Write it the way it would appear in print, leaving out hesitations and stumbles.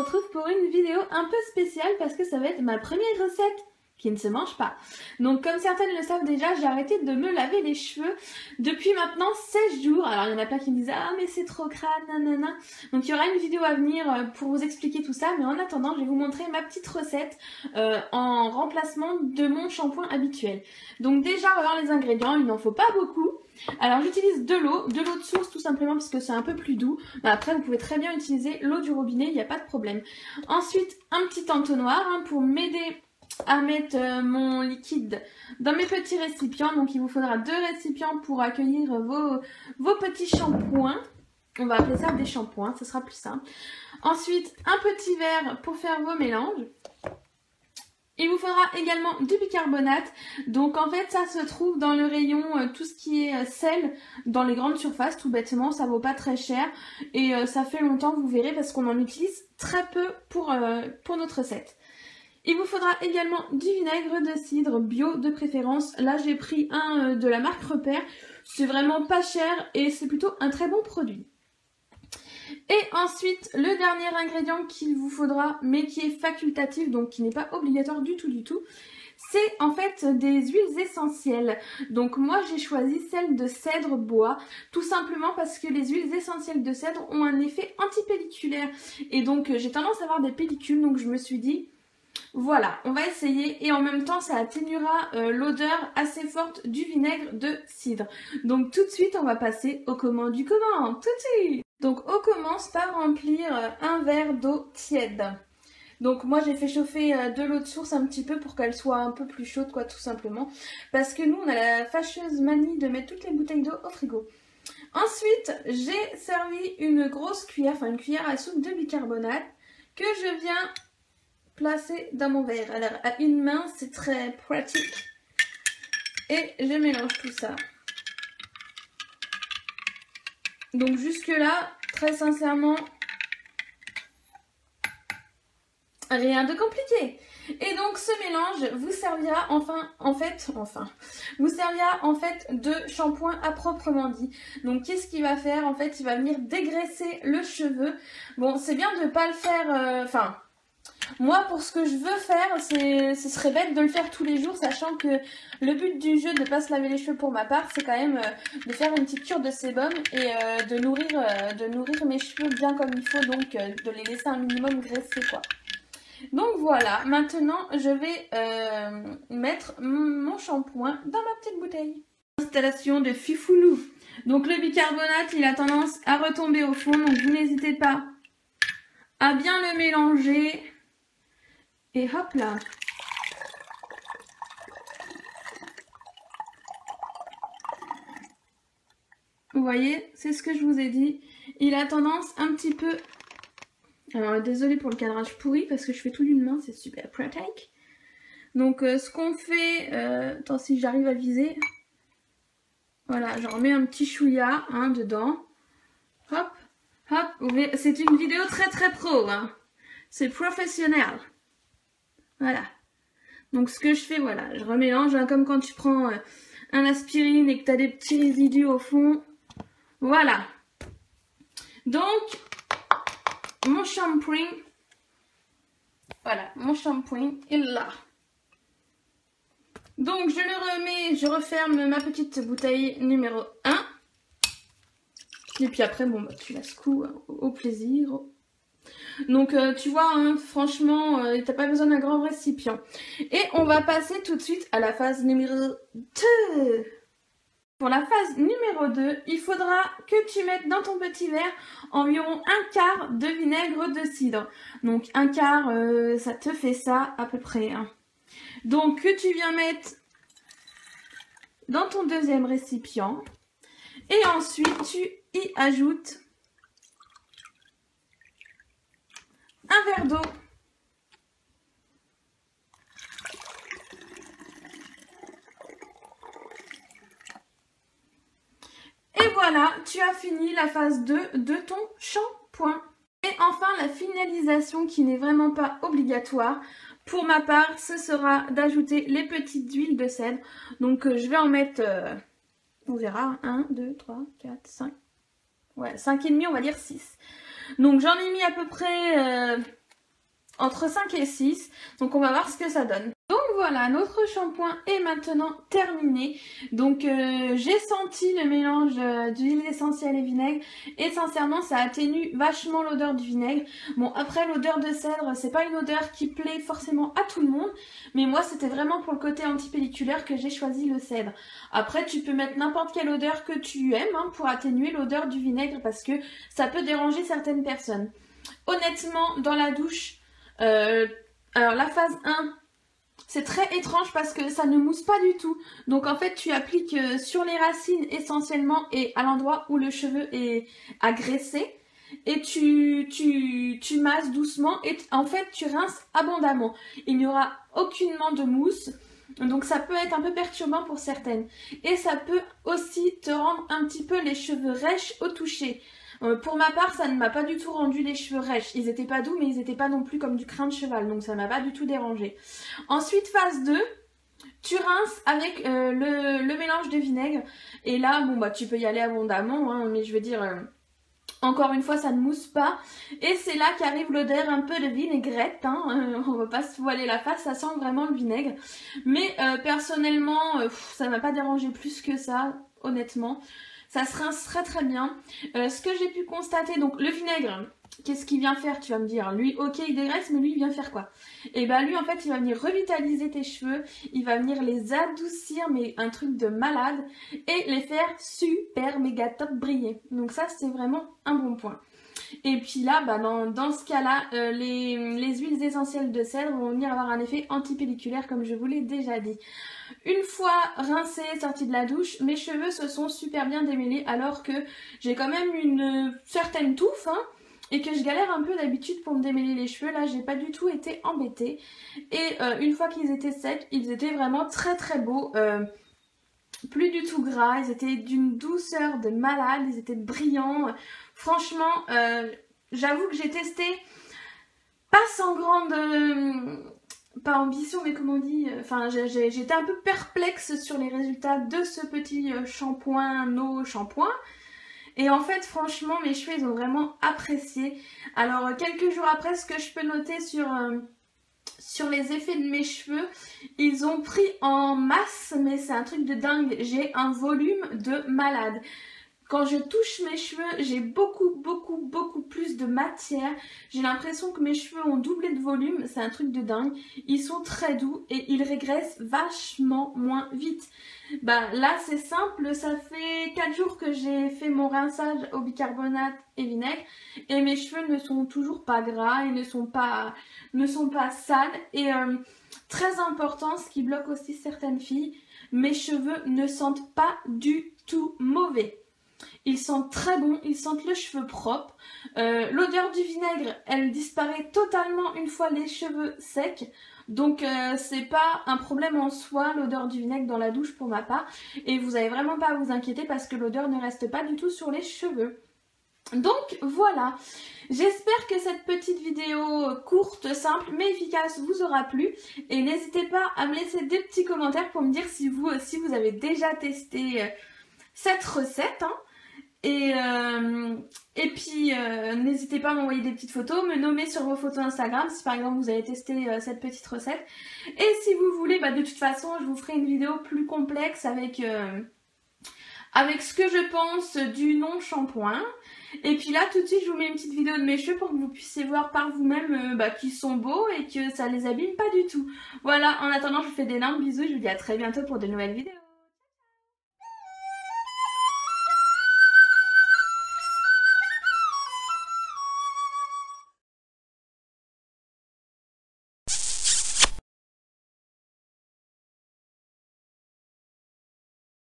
retrouve pour une vidéo un peu spéciale parce que ça va être ma première recette qui ne se mange pas. Donc comme certaines le savent déjà, j'ai arrêté de me laver les cheveux depuis maintenant 16 jours. Alors il y en a plein qui me disent « Ah mais c'est trop crade, nanana ». Donc il y aura une vidéo à venir pour vous expliquer tout ça. Mais en attendant, je vais vous montrer ma petite recette en remplacement de mon shampoing habituel. Donc déjà, on va voir les ingrédients, il n'en faut pas beaucoup. Alors j'utilise de l'eau de source tout simplement parce que c'est un peu plus doux. Mais après vous pouvez très bien utiliser l'eau du robinet, il n'y a pas de problème. Ensuite un petit entonnoir pour m'aider à mettre mon liquide dans mes petits récipients. Donc il vous faudra 2 récipients pour accueillir vos petits shampoings. On va appeler ça des shampoings, ce sera plus simple. Ensuite un petit verre pour faire vos mélanges. Il vous faudra également du bicarbonate. Donc en fait ça se trouve dans le rayon tout ce qui est sel dans les grandes surfaces, tout bêtement, ça vaut pas très cher et ça fait longtemps, vous verrez, parce qu'on en utilise très peu pour notre recette. Il vous faudra également du vinaigre de cidre bio de préférence. Là j'ai pris un de la marque Repère, c'est vraiment pas cher et c'est plutôt un très bon produit. Et ensuite, le dernier ingrédient qu'il vous faudra, mais qui est facultatif, donc qui n'est pas obligatoire du tout, c'est en fait des huiles essentielles. Donc moi j'ai choisi celle de cèdre bois, tout simplement parce que les huiles essentielles de cèdre ont un effet antipelliculaire. Et donc j'ai tendance à avoir des pellicules, donc je me suis dit, voilà, on va essayer et en même temps ça atténuera l'odeur assez forte du vinaigre de cidre. Donc tout de suite on va passer au comment du comment, tout de suite. Donc on commence par remplir un verre d'eau tiède. Donc moi j'ai fait chauffer de l'eau de source un petit peu pour qu'elle soit un peu plus chaude quoi, tout simplement. Parce que nous on a la fâcheuse manie de mettre toutes les bouteilles d'eau au frigo. Ensuite j'ai servi une grosse cuillère, enfin une cuillère à soupe de bicarbonate que je viens placer dans mon verre. Alors à une main c'est très pratique. Et je mélange tout ça. Donc jusque là, très sincèrement, rien de compliqué. Et donc ce mélange vous servira vous servira en fait de shampoing à proprement dit. Donc qu'est-ce qu'il va faire? En fait, il va venir dégraisser le cheveu. Bon, c'est bien de pas le faire, moi, pour ce que je veux faire, ce serait bête de le faire tous les jours, sachant que le but du jeu de ne pas se laver les cheveux pour ma part, c'est quand même de faire une petite cure de sébum et de nourrir mes cheveux bien comme il faut, donc de les laisser un minimum graisser, quoi. Donc voilà, maintenant je vais mettre mon shampoing dans ma petite bouteille. Installation de Fifounou. Donc le bicarbonate, il a tendance à retomber au fond, donc vous n'hésitez pas à bien le mélanger. Et hop là. Vous voyez, c'est ce que je vous ai dit. Il a tendance un petit peu... Alors désolée pour le cadrage pourri parce que je fais tout d'une main, c'est super pratique. Donc ce qu'on fait... Attends si j'arrive à viser. Voilà, j'en remets un petit chouïa dedans. Hop, hop. C'est une vidéo très pro. C'est professionnel. Voilà. Donc ce que je fais, voilà, je remélange comme quand tu prends un aspirine et que tu as des petits résidus au fond. Voilà. Donc, mon shampoing, voilà, mon shampoing est là. Donc je le remets, je referme ma petite bouteille numéro 1. Et puis après, bon, bah, tu la secoues au plaisir. Donc tu vois, franchement, t'as pas besoin d'un grand récipient. Et on va passer tout de suite à la phase numéro 2. Pour la phase numéro 2, il faudra que tu mettes dans ton petit verre environ un quart de vinaigre de cidre. Donc un quart, ça te fait ça à peu près. Donc que tu viens mettre dans ton deuxième récipient. Et ensuite tu y ajoutes un verre d'eau. Et voilà, tu as fini la phase 2 de ton shampoing. Et enfin, la finalisation qui n'est vraiment pas obligatoire. Pour ma part, ce sera d'ajouter les petites huiles de cèdre. Donc je vais en mettre, on verra, 1, 2, 3, 4, 5. Ouais, 5,5, on va dire 6. Donc j'en ai mis à peu près entre 5 et 6. Donc on va voir ce que ça donne. Donc voilà, notre shampoing est maintenant terminé. Donc j'ai senti le mélange d'huile essentielle et vinaigre et sincèrement ça atténue vachement l'odeur du vinaigre. Bon après l'odeur de cèdre c'est pas une odeur qui plaît forcément à tout le monde, mais moi c'était vraiment pour le côté antipelliculaire que j'ai choisi le cèdre. Après tu peux mettre n'importe quelle odeur que tu aimes hein, pour atténuer l'odeur du vinaigre parce que ça peut déranger certaines personnes. Honnêtement dans la douche, alors la phase 1 c'est très étrange parce que ça ne mousse pas du tout. Donc en fait tu appliques sur les racines essentiellement et à l'endroit où le cheveu est agressé. Et tu masses doucement et en fait tu rinces abondamment. Il n'y aura aucunement de mousse. Donc ça peut être un peu perturbant pour certaines. Et ça peut aussi te rendre un petit peu les cheveux rêches au toucher. Pour ma part, ça ne m'a pas du tout rendu les cheveux rêches. Ils étaient pas doux, mais ils étaient pas non plus comme du crin de cheval. Donc ça m'a pas du tout dérangé. Ensuite, phase 2, tu rinces avec le mélange de vinaigre. Et là, bon bah tu peux y aller abondamment, hein, mais je veux dire... encore une fois, ça ne mousse pas. Et c'est là qu'arrive l'odeur un peu de vinaigrette. Hein. On va pas se voiler la face, ça sent vraiment le vinaigre. Mais personnellement, ça m'a pas dérangé plus que ça, honnêtement. Ça se rince très très bien. Ce que j'ai pu constater, donc le vinaigre, qu'est-ce qu'il vient faire, tu vas me dire? Lui, ok, il dégraisse, mais lui, il vient faire quoi? Et bah lui, en fait, il va venir revitaliser tes cheveux. Il va venir les adoucir, mais un truc de malade. Et les faire super méga top briller. Donc ça, c'est vraiment un bon point. Et puis là, bah dans ce cas-là, les huiles essentielles de cèdre vont venir avoir un effet antipelliculaire comme je vous l'ai déjà dit. Une fois rincée, sortie de la douche, mes cheveux se sont super bien démêlés alors que j'ai quand même une certaine touffe hein, et que je galère un peu d'habitude pour me démêler les cheveux. Là, j'ai pas du tout été embêtée. Et une fois qu'ils étaient secs, ils étaient vraiment très très beaux. Plus du tout gras, ils étaient d'une douceur de malade, ils étaient brillants. Franchement, j'avoue que j'ai testé, pas sans grande, pas ambition, mais comme on dit, enfin j'étais un peu perplexe sur les résultats de ce petit shampoing, no shampoing. Et en fait, franchement, mes cheveux, ils ont vraiment apprécié. Alors, quelques jours après, ce que je peux noter sur les effets de mes cheveux, ils ont pris en masse, mais c'est un truc de dingue. J'ai un volume de malade. Quand je touche mes cheveux, j'ai beaucoup plus de matière. J'ai l'impression que mes cheveux ont doublé de volume. C'est un truc de dingue. Ils sont très doux et ils régressent vachement moins vite. Bah là c'est simple, ça fait 4 jours que j'ai fait mon rinçage au bicarbonate et vinaigre. Et mes cheveux ne sont toujours pas gras et ne sont pas sales. Et très important, ce qui bloque aussi certaines filles, mes cheveux ne sentent pas du tout mauvais. Ils sentent très bon, ils sentent le cheveu propre. L'odeur du vinaigre, elle disparaît totalement une fois les cheveux secs. Donc c'est pas un problème en soi l'odeur du vinaigre dans la douche pour ma part. Et vous avez vraiment pas à vous inquiéter parce que l'odeur ne reste pas du tout sur les cheveux. Donc voilà, j'espère que cette petite vidéo courte, simple mais efficace vous aura plu. Et n'hésitez pas à me laisser des petits commentaires pour me dire si vous aussi vous avez déjà testé cette recette. Hein. Et puis n'hésitez pas à m'envoyer des petites photos, me nommer sur vos photos Instagram si par exemple vous avez testé cette petite recette. Et si vous voulez, bah, de toute façon je vous ferai une vidéo plus complexe avec ce que je pense du non-shampoing. Et puis là tout de suite je vous mets une petite vidéo de mes cheveux pour que vous puissiez voir par vous-même qu'ils sont beaux et que ça les abîme pas du tout. Voilà, en attendant je vous fais d'énormes bisous et je vous dis à très bientôt pour de nouvelles vidéos.